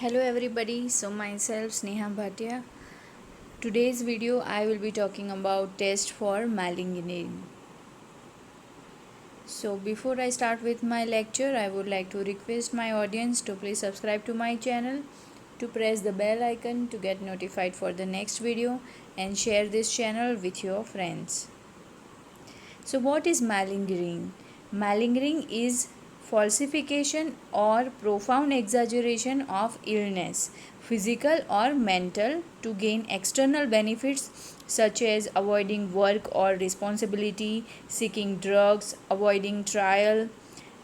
Hello everybody, so myself Sneha Bhatia. Today's video I will be talking about test for malingering. So before I start with my lecture, I would like to request my audience to please subscribe to my channel, to press the bell icon to get notified for the next video and share this channel with your friends. So what is malingering? Malingering is falsification or profound exaggeration of illness, physical or mental, to gain external benefits such as avoiding work or responsibility, seeking drugs, avoiding trial,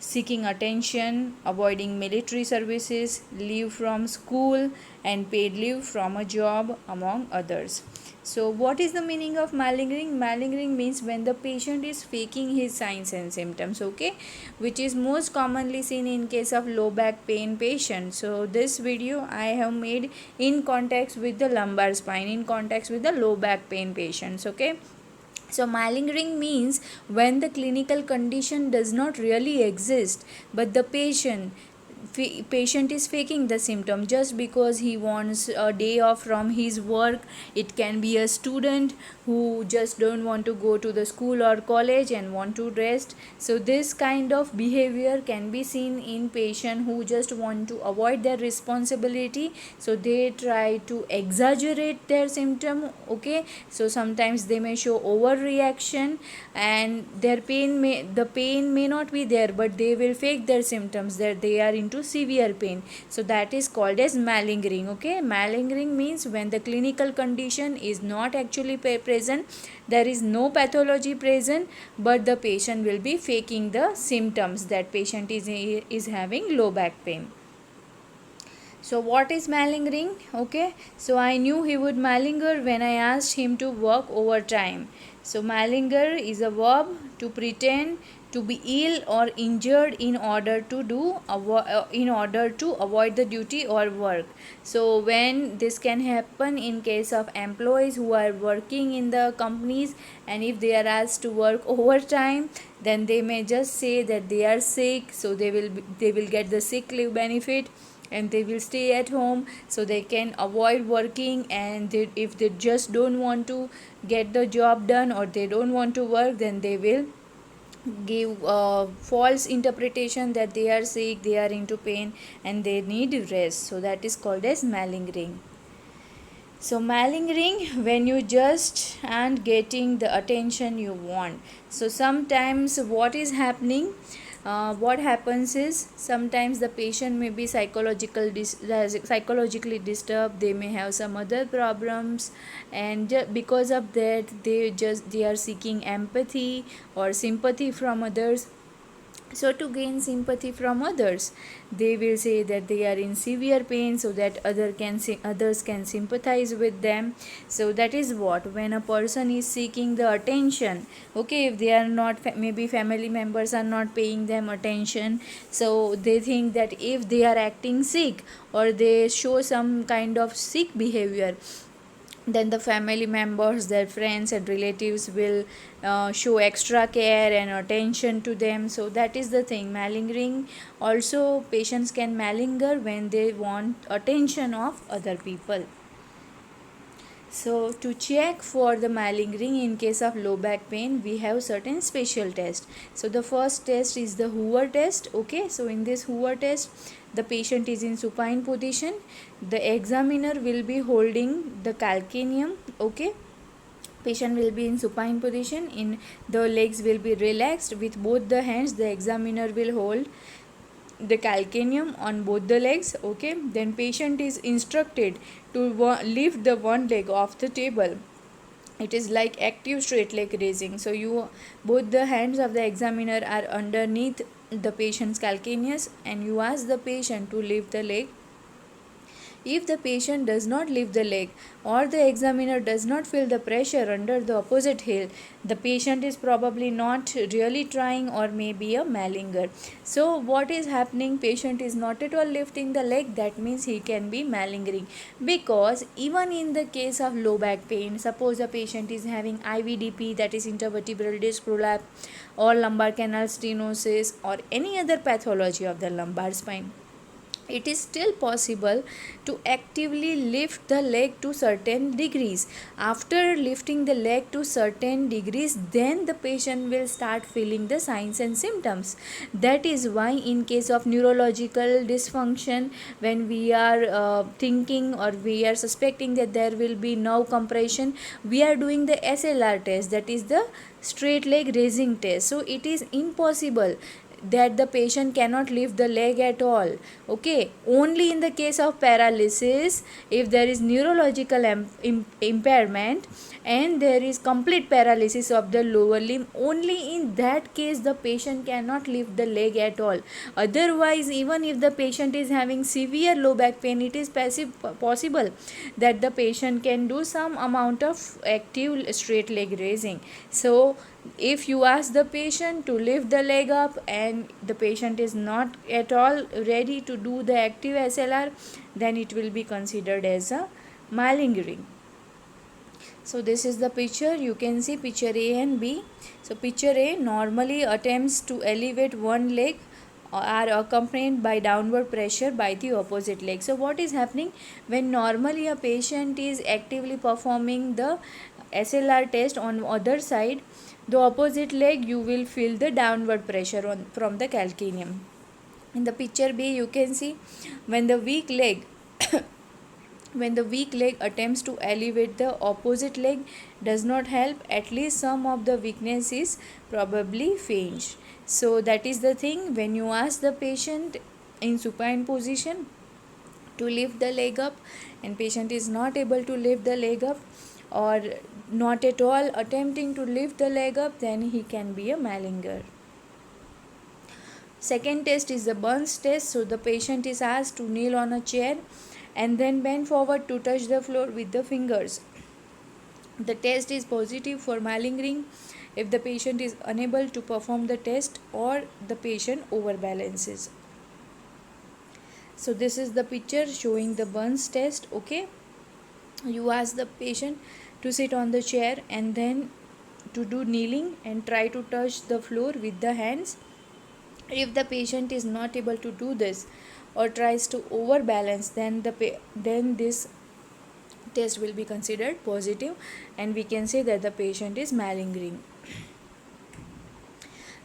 seeking attention, avoiding military services, leave from school, and paid leave from a job, among others. So, what is the meaning of malingering? Malingering means when the patient is faking his signs and symptoms, okay, which is most commonly seen in case of low back pain patient. So, this video I have made in context with the lumbar spine, in context with the low back pain patients, okay. So, malingering means when the clinical condition does not really exist, but the patient is faking the symptom just because he wants a day off from his work. It can be a student who just don't want to go to the school or college and want to rest. So this kind of behavior can be seen in patient who just want to avoid their responsibility, so they try to exaggerate their symptom, okay. So sometimes they may show overreaction, and the pain may not be there, but they will fake their symptoms that they are into severe pain. So that is called as malingering, okay. Malingering means when the clinical condition is not actually present, there is no pathology present, but the patient will be faking the symptoms that patient is having low back pain. So what is malingering? Okay, so I knew he would malinger when I asked him to work overtime. So malinger is a verb to pretend to be ill or injured in order to avoid the duty or work. So when this can happen in case of employees who are working in the companies, and if they are asked to work overtime, then they may just say that they are sick, so they will get the sick leave benefit and they will stay at home, so they can avoid working. And if they just don't want to get the job done or they don't want to work, then they will give false interpretation that they are sick, they are into pain, and they need rest. So that is called as malingering. So malingering when you just aren't getting the attention you want. So sometimes what happens is sometimes the patient may be psychologically disturbed, they may have some other problems, and because of that they are seeking empathy or sympathy from others. So to gain sympathy from others, they will say that they are in severe pain so that others can sympathize with them. So that is what, when a person is seeking the attention, okay, if they are not, maybe family members are not paying them attention, so they think that if they are acting sick or they show some kind of sick behavior, then the family members, their friends and relatives will show extra care and attention to them. So that is the thing, malingering. Also patients can malinger when they want attention of other people. So to check for the malingering in case of low back pain, we have certain special tests. So the first test is the Hoover test, okay. So in this Hoover test, the patient is in supine position, the examiner will be holding the calcaneum, okay. Patient will be in supine position, in the legs will be relaxed. With both the hands the examiner will hold the calcaneum on both the legs, okay. Then patient is instructed to lift the one leg off the table. It is like active straight leg raising. So you, both the hands of the examiner are underneath the patient's calcaneus, and you ask the patient to lift the leg. If the patient does not lift the leg or the examiner does not feel the pressure under the opposite heel, the patient is probably not really trying or maybe a malinger. So what is happening? Patient is not at all lifting the leg, that means he can be malingering. Because even in the case of low back pain, suppose a patient is having IVDP, that is intervertebral disc prolapse, or lumbar canal stenosis, or any other pathology of the lumbar spine, it is still possible to actively lift the leg to certain degrees. After lifting the leg to certain degrees, then the patient will start feeling the signs and symptoms. That is why in case of neurological dysfunction, when we are thinking or we are suspecting that there will be nerve compression, we are doing the SLR test, that is the straight leg raising test. So it is impossible that the patient cannot lift the leg at all. Okay, only in the case of paralysis, if there is neurological impairment and there is complete paralysis of the lower limb, only in that case the patient cannot lift the leg at all. Otherwise, even if the patient is having severe low back pain, it is possible that the patient can do some amount of active straight leg raising. So if you ask the patient to lift the leg up and the patient is not at all ready to do the active SLR, then it will be considered as a malingering. So this is the picture. You can see picture A and B. So picture A, normally attempts to elevate one leg are accompanied by downward pressure by the opposite leg. So what is happening when normally a patient is actively performing the SLR test on other side, the opposite leg you will feel the downward pressure from the calcaneum. In the picture B, you can see when the weak leg when the weak leg attempts to elevate, the opposite leg does not help, at least some of the weakness is probably faint. So that is the thing, when you ask the patient in supine position to lift the leg up and patient is not able to lift the leg up or not at all attempting to lift the leg up, then he can be a malinger. Second test is the Burns test. So the patient is asked to kneel on a chair and then bend forward to touch the floor with the fingers. The test is positive for malingering if the patient is unable to perform the test or the patient overbalances. So this is the picture showing the Burns test. Okay, you ask the patient to sit on the chair and then to do kneeling and try to touch the floor with the hands. If the patient is not able to do this or tries to overbalance, then this test will be considered positive and we can say that the patient is malingering.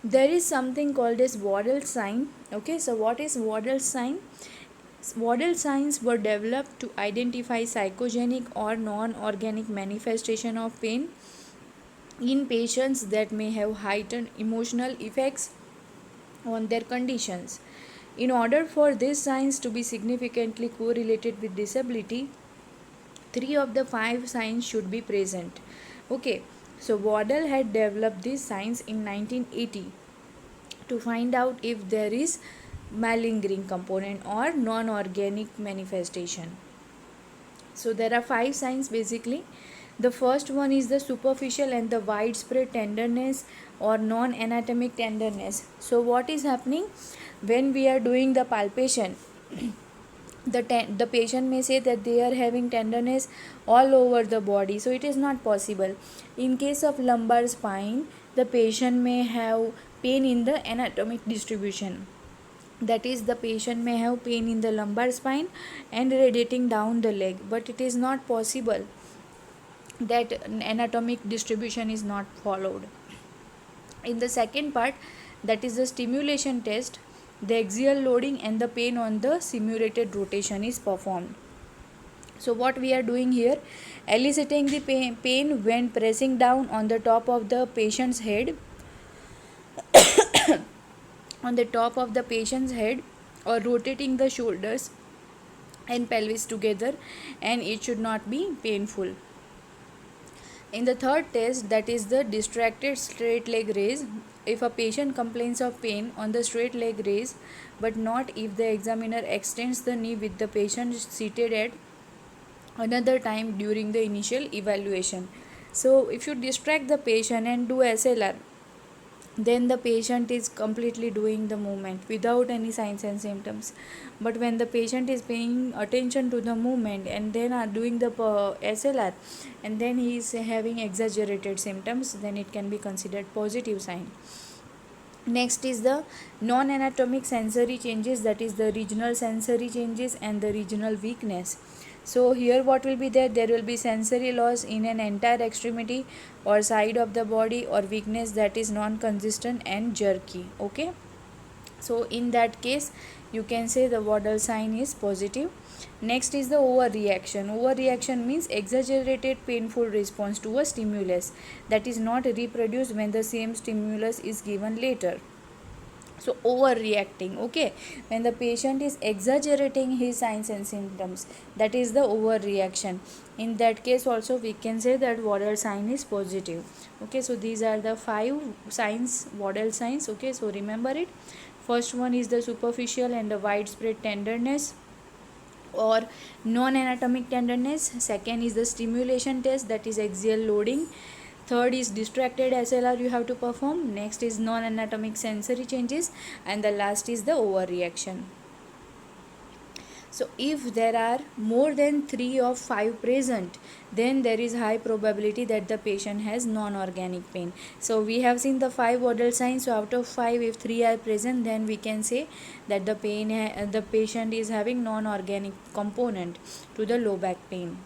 There is something called as Waddell sign. Okay, so what is Waddell sign? Waddell signs were developed to identify psychogenic or non-organic manifestation of pain in patients that may have heightened emotional effects on their conditions. In order for these signs to be significantly correlated with disability, 3 of the 5 signs should be present. Okay, so Waddell had developed these signs in 1980 to find out if there is malingering component or non-organic manifestation. So there are 5 signs basically. The first one is the superficial and the widespread tenderness or non-anatomic tenderness. So what is happening when we are doing the palpation? The patient may say that they are having tenderness all over the body, so it is not possible. In case of lumbar spine, the patient may have pain in the anatomic distribution, that is the patient may have pain in the lumbar spine and radiating down the leg, but it is not possible that anatomic distribution is not followed. In the second part, that is the stimulation test, the axial loading and the pain on the simulated rotation is performed. So what we are doing here, eliciting the pain when pressing down on the top of the patient's head on the top of the patient's head or rotating the shoulders and pelvis together, and it should not be painful. In the third test, that is the distracted straight leg raise, if a patient complains of pain on the straight leg raise but not if the examiner extends the knee with the patient seated at another time during the initial evaluation. So if you distract the patient and do SLR, then the patient is completely doing the movement without any signs and symptoms. But when the patient is paying attention to the movement and then are doing the SLR and then he is having exaggerated symptoms, then it can be considered positive sign. Next is the non-anatomic sensory changes, that is the regional sensory changes and the regional weakness. So here what will be there? There will be sensory loss in an entire extremity or side of the body, or weakness that is non-consistent and jerky. Okay, so in that case you can say the Waddell sign is positive. Next is the overreaction. Overreaction means exaggerated painful response to a stimulus that is not reproduced when the same stimulus is given later. So overreacting, okay, when the patient is exaggerating his signs and symptoms, that is the overreaction. In that case also we can say that Waddell sign is positive. Okay, so these are the 5 signs, Waddell signs. Okay, so remember it. First one is the superficial and the widespread tenderness or non-anatomic tenderness. Second is the stimulation test, that is axial loading. Third is distracted SLR you have to perform. Next is non-anatomic sensory changes, and the last is the overreaction. So if there are more than 3 of 5 present, then there is high probability that the patient has non-organic pain. So we have seen the 5 Waddell signs. So out of 5, if 3 are present, then we can say that the patient is having non-organic component to the low back pain.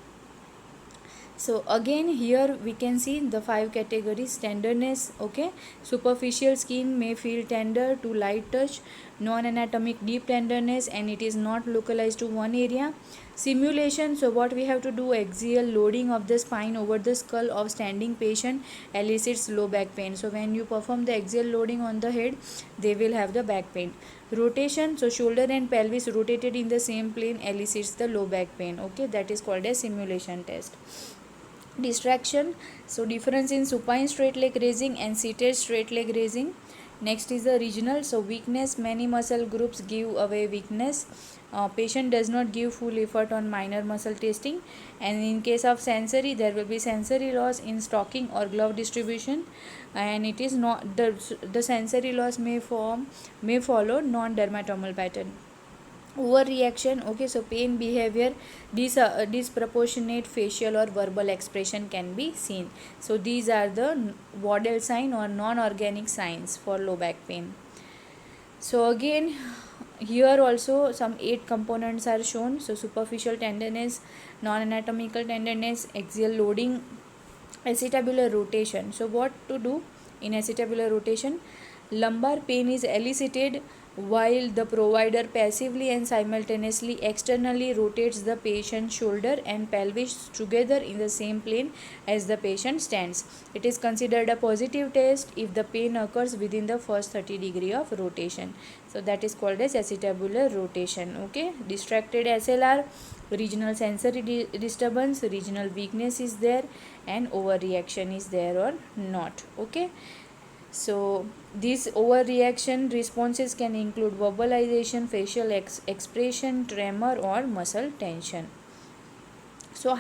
So again here we can see the 5 categories. Tenderness, okay, superficial skin may feel tender to light touch. Non-anatomic deep tenderness, and it is not localized to one area. Simulation, so what we have to do, axial loading of the spine over the skull of standing patient elicits low back pain. So when you perform the axial loading on the head, they will have the back pain. Rotation, so shoulder and pelvis rotated in the same plane elicits the low back pain. Okay, that is called a simulation test. Distraction, so difference in supine straight leg raising and seated straight leg raising. Next is the regional, so weakness, many muscle groups give away weakness. Patient does not give full effort on minor muscle testing. And in case of sensory, there will be sensory loss in stocking or glove distribution, and it is not the sensory loss may follow non-dermatomal pattern. Overreaction, okay, so pain behavior, disproportionate facial or verbal expression can be seen. So these are the Waddell sign or non-organic signs for low back pain. So again here also some 8 components are shown. So superficial tenderness, non-anatomical tenderness, axial loading, acetabular rotation. So what to do in acetabular rotation? Lumbar pain is elicited while the provider passively and simultaneously externally rotates the patient's shoulder and pelvis together in the same plane as the patient stands. It is considered a positive test if the pain occurs within the first 30 degree of rotation. So that is called as acetabular rotation. Okay, distracted SLR, regional sensory disturbance, regional weakness is there, and overreaction is there or not. Okay, so these overreaction responses can include verbalization, facial expression, tremor, or muscle tension. So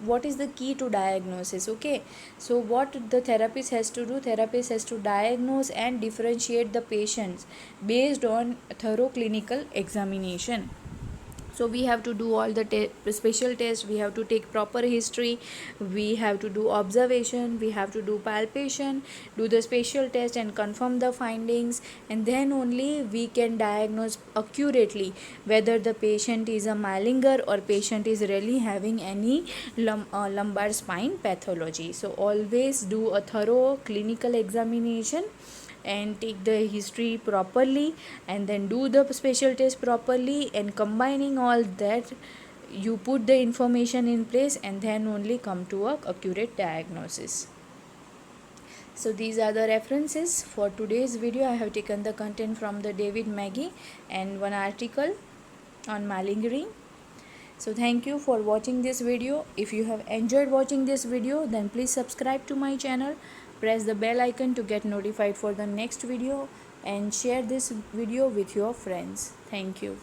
what is the key to diagnosis? Okay, so what the therapist has to do, therapist has to diagnose and differentiate the patients based on thorough clinical examination. So we have to do all the special tests, we have to take proper history, we have to do observation, we have to do palpation, do the special test and confirm the findings, and then only we can diagnose accurately whether the patient is a Mallinger or patient is really having any lumbar spine pathology. So always do a thorough clinical examination and take the history properly, and then do the special test properly, and combining all that you put the information in place, and then only come to a accurate diagnosis. So these are the references for today's video. I have taken the content from the David Magee and one article on malingering. So thank you for watching this video. If you have enjoyed watching this video, then please subscribe to my channel, press the bell icon to get notified for the next video, and share this video with your friends. Thank you.